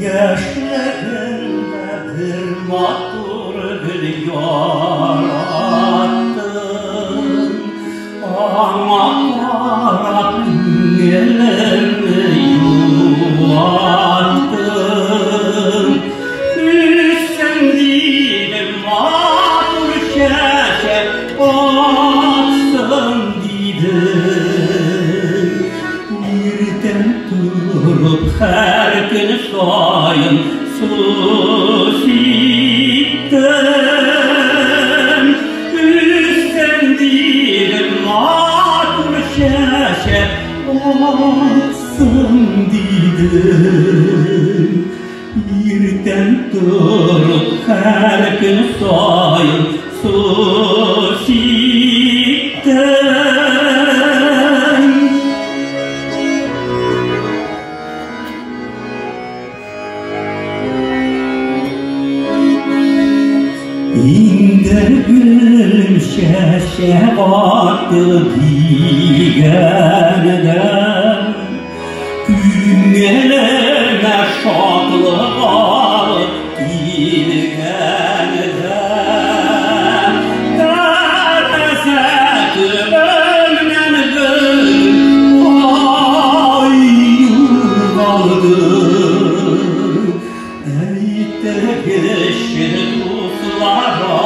Yaşlarında bir mahtur gül yarattın, ama Rabbilerini yuvattın. Üstündeydim mahtur şeşe baksın dedim. Birden durup her gün sayın sus ettim. Üstündeydim mahtur şeşe baksın dedim. Birden durup her gün sayın sus ettim. İnder gülüm şeşe baktı diğerden, günlerime şadlık alıp dilgenden. Derese gülümden gülüm ayrıldı. Eyte geçir tuzlara